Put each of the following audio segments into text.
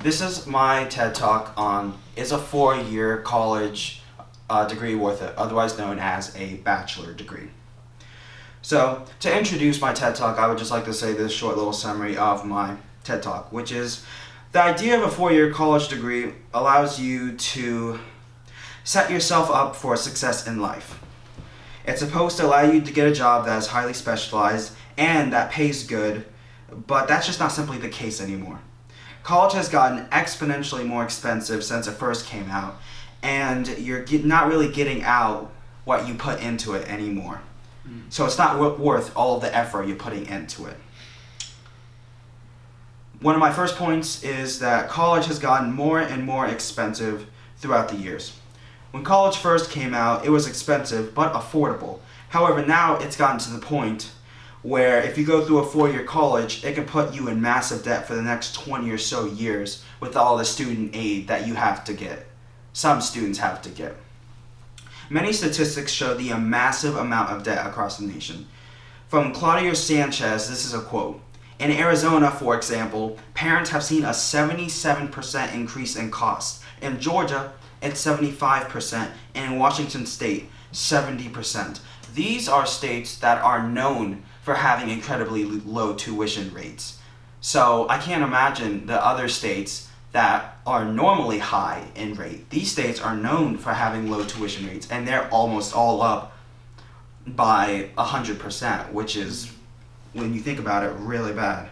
This is my TED Talk on is a 4-year college degree worth it, otherwise known as a bachelor degree. So, to introduce my TED Talk, I would just like to say this short little summary of my TED Talk, which is the idea of a 4-year college degree allows you to set yourself up for success in life. It's supposed to allow you to get a job that is highly specialized and that pays good, but that's just not simply the case anymore. College has gotten exponentially more expensive since it first came out, and you're not really getting out what you put into it anymore. So it's not worth all of the effort you're putting into it. One of my first points is that college has gotten more and more expensive throughout the years. When college first came out, it was expensive but affordable. However, now it's gotten to the point where if you go through a 4-year college, it can put you in massive debt for the next 20 or so years with all the student aid that you have to get. Some students have to get. Many statistics show the massive amount of debt across the nation. From Claudio Sanchez, this is a quote. In Arizona, for example, parents have seen a 77% increase in costs. In Georgia, it's 75%, and in Washington State, 70%. These are states that are known for having incredibly low tuition rates. So I can't imagine the other states that are normally high in rate. These states are known for having low tuition rates, and they're almost all up by 100%, which is, when you think about it, really bad.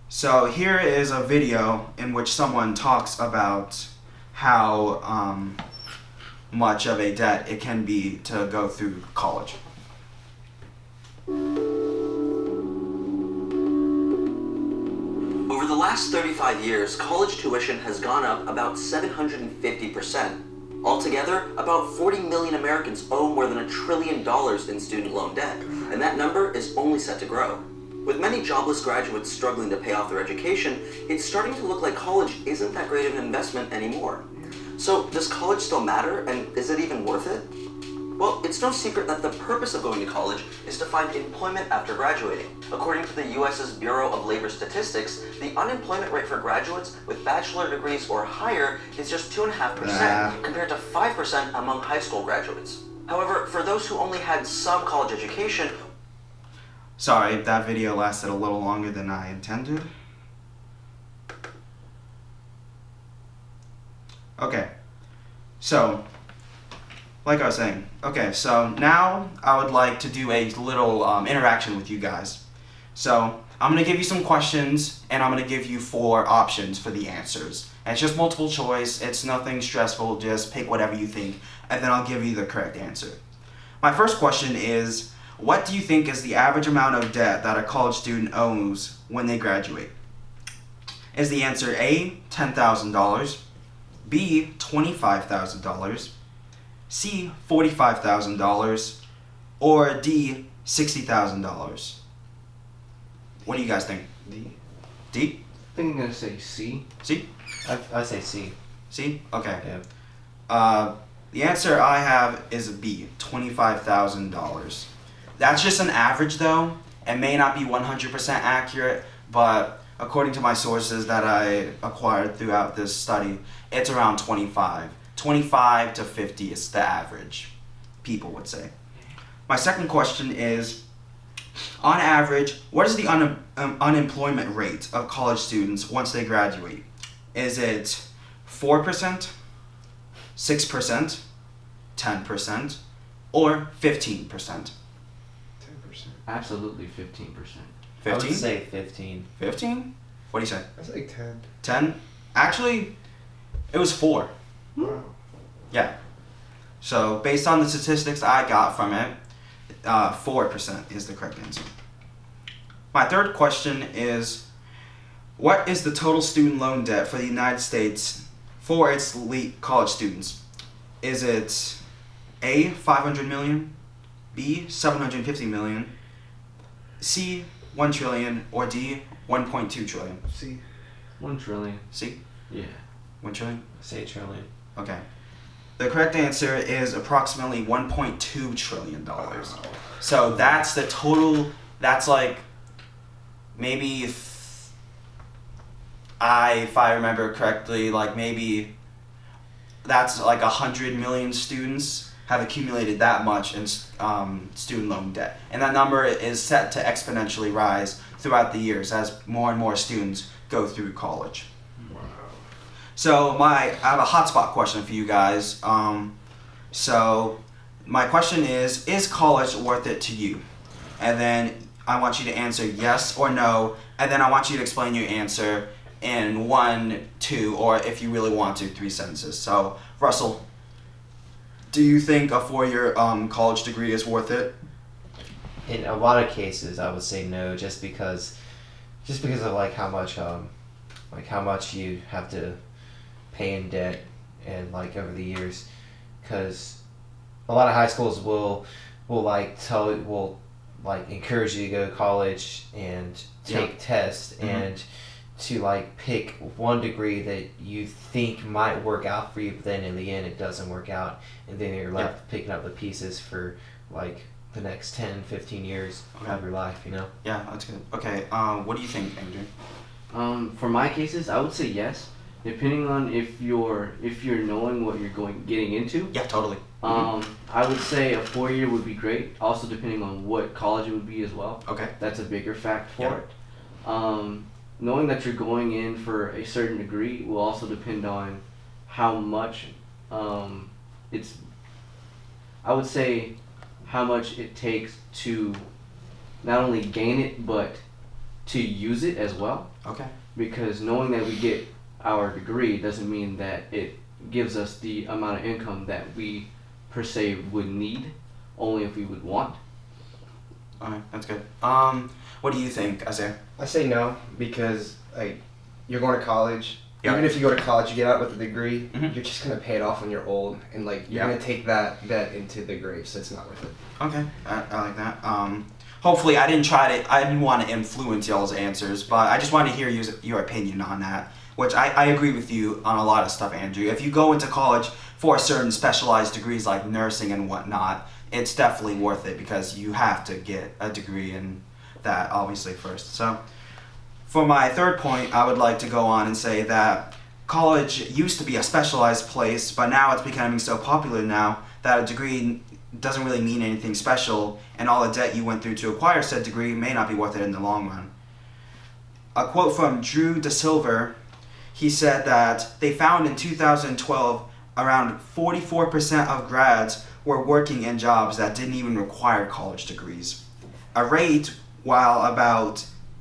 So here is a video in which someone talks about how much of a debt it can be to go through college. Over the last 35 years, college tuition has gone up about 750%. Altogether, about 40 million Americans owe more than $1 trillion in student loan debt, and that number is only set to grow. With many jobless graduates struggling to pay off their education, it's starting to look like college isn't that great of an investment anymore. So, does college still matter, and is it even worth it? Well, it's no secret that the purpose of going to college is to find employment after graduating. According to the U.S.'s Bureau of Labor Statistics, the unemployment rate for graduates with bachelor degrees or higher is just 2.5%, compared to 5% among high school graduates. However, for those who only had some college education... Sorry, that video lasted a little longer than I intended. Okay, so, like I was saying, okay, so now I would like to do a little interaction with you guys. So, I'm going to give you some questions, and I'm going to give you 4 options for the answers. And it's just multiple choice, it's nothing stressful, just pick whatever you think, and then I'll give you the correct answer. My first question is, what do you think is the average amount of debt that a college student owes when they graduate? Is the answer A, $10,000, B, $25,000, C, $45,000, or D, $60,000? What do you guys think? D. D? I think I'm gonna say C. C? I say C. C? Okay. Yeah. The answer I have is B, $25,000. That's just an average though. It may not be 100% accurate, but according to my sources that I acquired throughout this study, it's around 25. 25 to 50 is the average, people would say. My second question is, on average, what is the unemployment rate of college students once they graduate? Is it 4%, 6%, 10%, or 15%? 10%. Absolutely 15%. 15? I would say 15. 15? What do you say? That's like 10. 10? Actually, it was 4. Wow. Yeah. So, based on the statistics I got from it, 4% is the correct answer. My third question is, what is the total student loan debt for the United States for its college students? Is it A, 500 million, B, 750 million, C, 1 trillion, or D, 1.2 trillion? See. 1 trillion. C, Yeah. 1 trillion? Say a trillion. Okay. The correct answer is approximately $1.2 trillion. So that's the total, that's like maybe if I remember correctly, like maybe that's like 100 million students have accumulated that much in student loan debt. And that number is set to exponentially rise throughout the years as more and more students go through college. So I have a hotspot question for you guys. So my question is college worth it to you? And then I want you to answer yes or no, and then I want you to explain your answer in 1, 2, or if you really want to, 3 sentences. So Russell, do you think a 4-year college degree is worth it? In a lot of cases, I would say no, just because of like how much you have to pay in debt and like over the years, because a lot of high schools will encourage you to go to college and take tests and to like pick one degree that you think might work out for you, but then in the end it doesn't work out, and then you're left picking up the pieces for like the next 10, 15 years of your life, you know? Yeah, that's good. Okay, what do you think, Andrew? For my cases, I would say yes, depending on if you're knowing what you're getting into. Yeah, totally. I would say a 4-year would be great. Also, depending on what college it would be as well. Okay. That's a bigger fact for it. Knowing that you're going in for a certain degree will also depend on how much I would say how much it takes to not only gain it but to use it as well. Okay. Because knowing that we get our degree doesn't mean that it gives us the amount of income that we per se would need, only if we would want. Alright, that's good. What do you think, Isaiah? I say no, because like you're going to college. Yeah. Even if you go to college, you get out with a degree, Mhm. you're just gonna pay it off when you're old, and like you're Yeah. gonna take that debt into the grave, so it's not worth it. Okay, I like that. Hopefully, I didn't want to influence y'all's answers, but I just wanted to hear your opinion on that. Which I agree with you on a lot of stuff, Andrew. If you go into college for certain specialized degrees like nursing and whatnot, it's definitely worth it because you have to get a degree in that obviously first. So, for my third point, I would like to go on and say that college used to be a specialized place, but now it's becoming so popular now that a degree doesn't really mean anything special, and all the debt you went through to acquire said degree may not be worth it in the long run. A quote from Drew DeSilver, he said that they found in 2012 around 44% of grads were working in jobs that didn't even require college degrees. A rate, while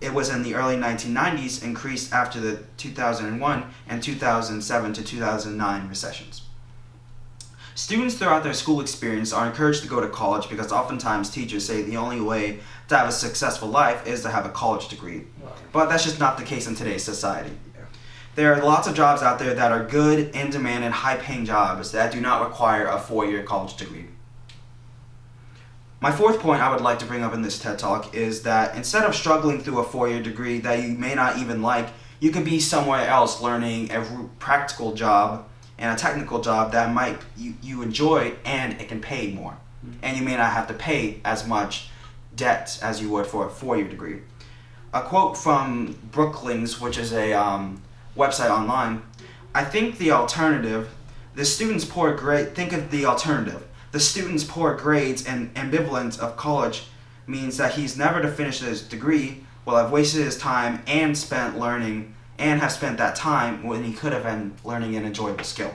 it was in the early 1990s, increased after the 2001 and 2007 to 2009 recessions. Students throughout their school experience are encouraged to go to college because oftentimes teachers say the only way to have a successful life is to have a college degree. But that's just not the case in today's society. There are lots of jobs out there that are good, in demand, and high-paying jobs that do not require a 4-year college degree. My fourth point I would like to bring up in this TED Talk is that instead of struggling through a 4-year degree that you may not even like, you could be somewhere else learning a practical job and a technical job that you enjoy and it can pay more. And you may not have to pay as much debt as you would for a 4-year degree. A quote from Brookings, which is a website online, I think the alternative, the student's poor grade, think of the alternative. The student's poor grades and ambivalence of college means that he's never to finish his degree, will have wasted his time and spent learning, and have spent that time when he could have been learning an enjoyable skill.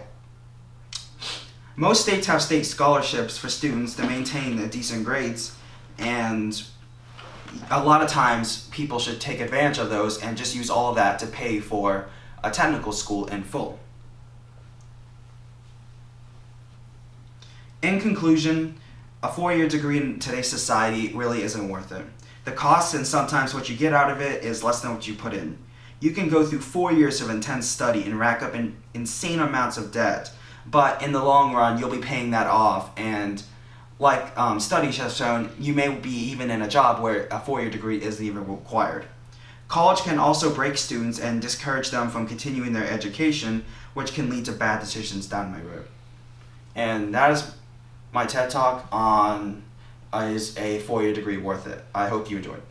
Most states have state scholarships for students to maintain decent grades, and a lot of times people should take advantage of those and just use all of that to pay for a technical school in full. In conclusion, a 4-year degree in today's society really isn't worth it. The cost and sometimes what you get out of it is less than what you put in. You can go through 4 years of intense study and rack up insane amounts of debt, but in the long run, you'll be paying that off, and like studies have shown, you may be even in a job where a 4-year degree isn't even required. College can also break students and discourage them from continuing their education, which can lead to bad decisions down the road. And that is my TED Talk on is a 4-year degree worth it? I hope you enjoyed.